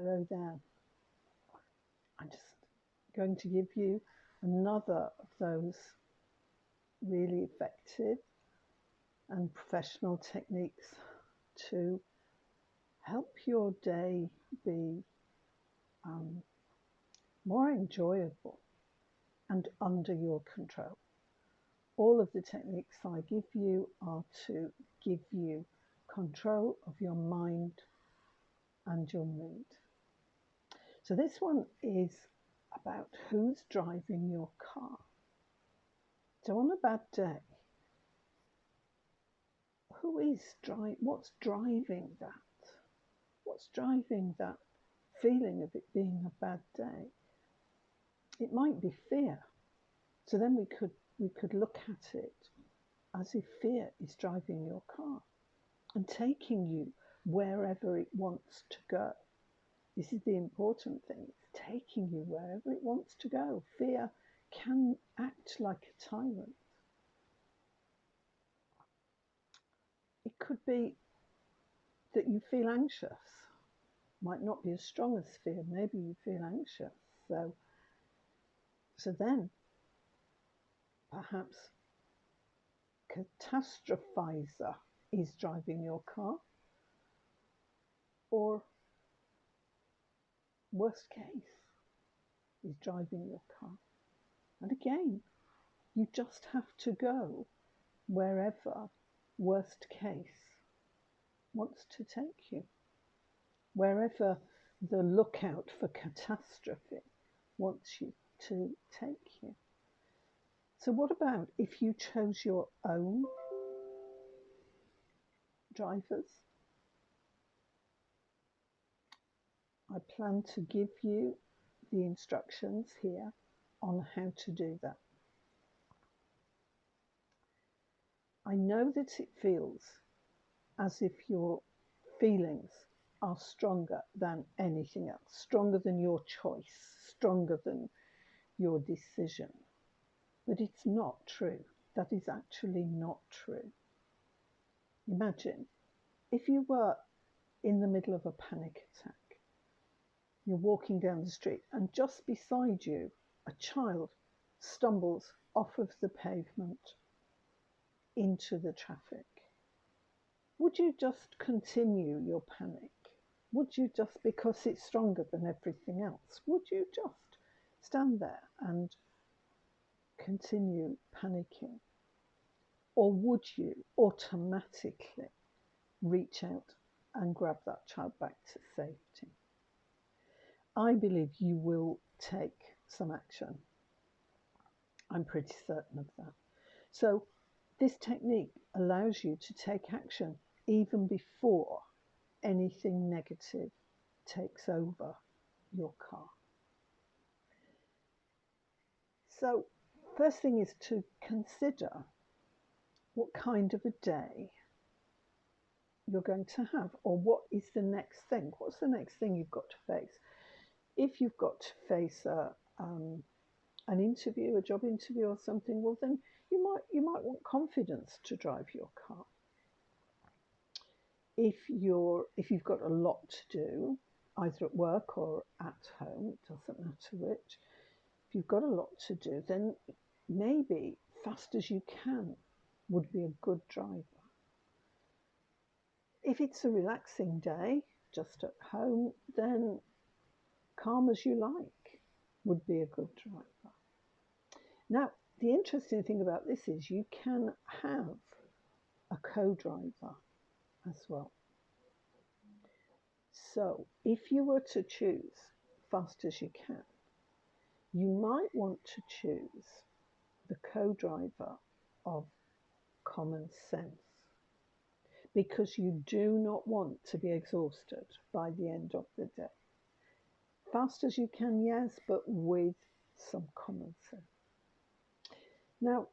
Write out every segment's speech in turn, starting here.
Hello there. I'm just going to give you another of those really effective and professional techniques to help your day be um, more enjoyable and under your control. All of the techniques I give you are to give you control of your mind and your mood. So this one is about who's driving your car. So on a bad day, what's driving that? What's driving that feeling of it being a bad day? It might be fear. So then we could look at it as if fear is driving your car and taking you wherever it wants to go. This is the important thing. It's taking you wherever it wants to go. Fear can act like a tyrant. It could be that you feel anxious. Might not be as strong as fear. Maybe you feel anxious. So then perhaps catastrophizer is driving your car, or worst case is driving your car. And again, you just have to go wherever worst case wants to take you, wherever the lookout for catastrophe wants you to take you. So what about if you chose your own drivers? I plan to give you the instructions here on how to do that. I know that it feels as if your feelings are stronger than anything else, stronger than your choice, stronger than your decision. But it's not true. That is actually not true. Imagine if you were in the middle of a panic attack. You're walking down the street and just beside you, a child stumbles off of the pavement into the traffic. Would you just continue your panic? Would you just, because it's stronger than everything else, would you just stand there and continue panicking? Or would you automatically reach out and grab that child back to safety? I believe you will take some action. I'm pretty certain of that. So this technique allows you to take action even before anything negative takes over your car. So first thing is to consider what kind of a day you're going to have, or what is the next thing? What's the next thing you've got to face? If you've got to face an interview, a job interview or something, well then you might want confidence to drive your car. If you've got a lot to do, either at work or at home, it doesn't matter which. If you've got a lot to do, then maybe fast as you can would be a good driver. If it's a relaxing day, just at home, then calm as you like would be a good driver. Now, the interesting thing about this is you can have a co-driver as well. So if you were to choose fast as you can, you might want to choose the co-driver of common sense, because you do not want to be exhausted by the end of the day. Fast as you can, yes, but with some common sense. Now,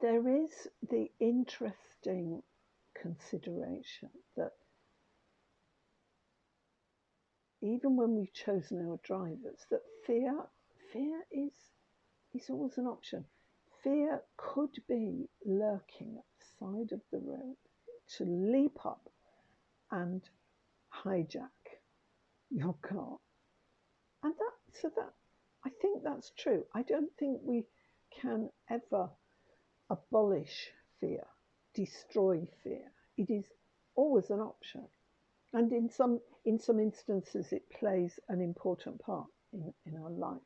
there is the interesting consideration that even when we've chosen our drivers, that fear is always an option. Fear could be lurking at the side of the road to leap up and hijack your car. And that I think that's true. I don't think we can ever abolish fear, destroy fear. It is always an option. And in some instances it plays an important part in our life.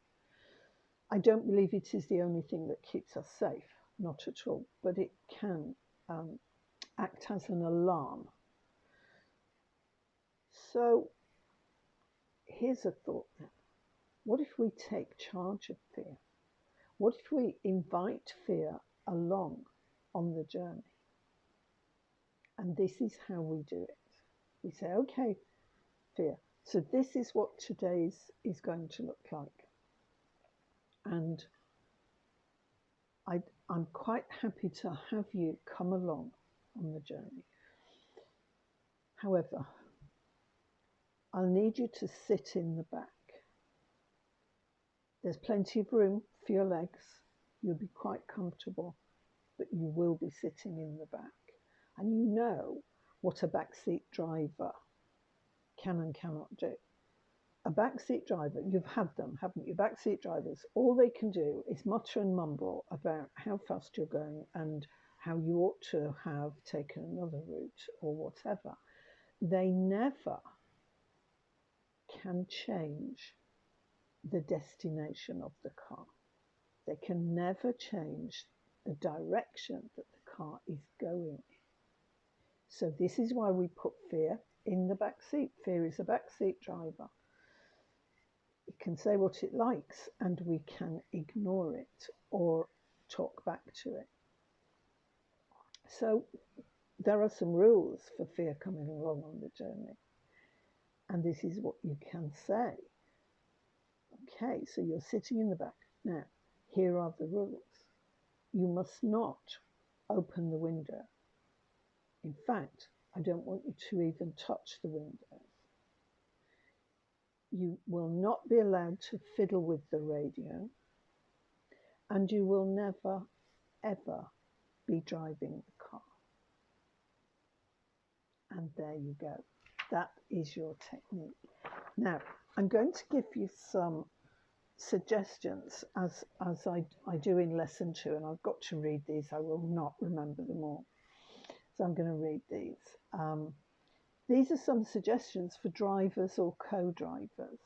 I don't believe it is the only thing that keeps us safe, not at all, but it can um, act as an alarm. So here's a thought then. What if we take charge of fear? What if we invite fear along on the journey? And this is how we do it. We say, okay, fear. So this is what today's is going to look like. And I'm quite happy to have you come along on the journey. However, I'll need you to sit in the back. There's plenty of room for your legs. You'll be quite comfortable, but you will be sitting in the back. And you know what a backseat driver can and cannot do. A backseat driver, you've had them, haven't you? Backseat drivers, all they can do is mutter and mumble about how fast you're going and how you ought to have taken another route or whatever. They never can change the destination of the car. They can never change the direction that the car is going in. So this is why we put fear in the back seat. Fear is a backseat driver. It can say what it likes and we can ignore it or talk back to it. So there are some rules for fear coming along on the journey. And this is what you can say. Okay, so you're sitting in the back. Now, here are the rules. You must not open the window. In fact, I don't want you to even touch the windows. You will not be allowed to fiddle with the radio, and you will never, ever be driving the car. And there you go. That is your technique. Now, I'm going to give you some suggestions as I do in lesson 2, and I've got to read these. I will not remember them all. So I'm going to read these. These are some suggestions for drivers or co-drivers.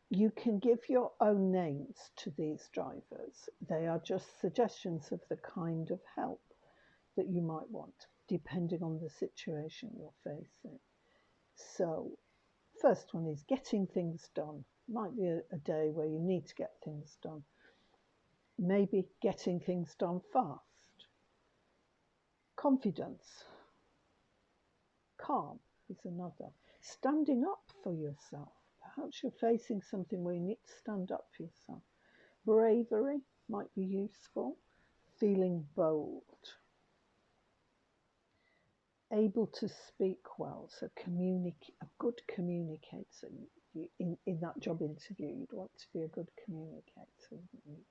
You can give your own names to these drivers. They are just suggestions of the kind of help that you might want, depending on the situation you're facing. So, first one is getting things done. Might be a day where you need to get things done. Maybe getting things done fast. Confidence. Calm is another. Standing up for yourself. Perhaps you're facing something where you need to stand up for yourself. Bravery might be useful. Feeling bold. Able to speak well, so a good communicator. In that job interview, you'd want to be a good communicator, wouldn't you?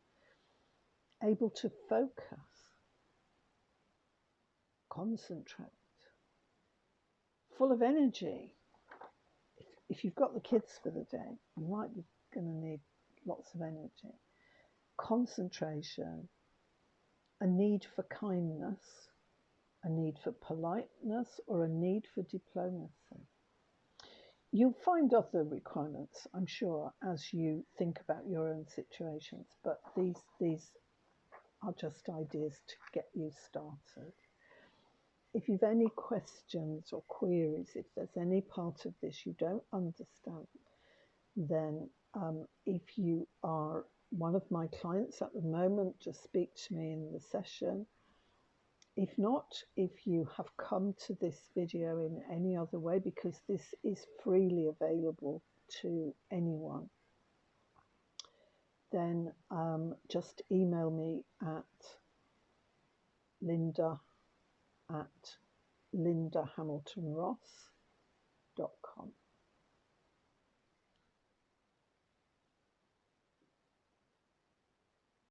Able to focus. Concentrate. Full of energy. If you've got the kids for the day, you might be going to need lots of energy. Concentration, a need for kindness, a need for politeness, or a need for diplomacy. You'll find other requirements, I'm sure, as you think about your own situations, but these are just ideas to get you started. If you've any questions or queries, if there's any part of this you don't understand, then if you are one of my clients at the moment, just speak to me in the session. If not, if you have come to this video in any other way, because this is freely available to anyone, then just email me at linda@lindahamiltonross.com.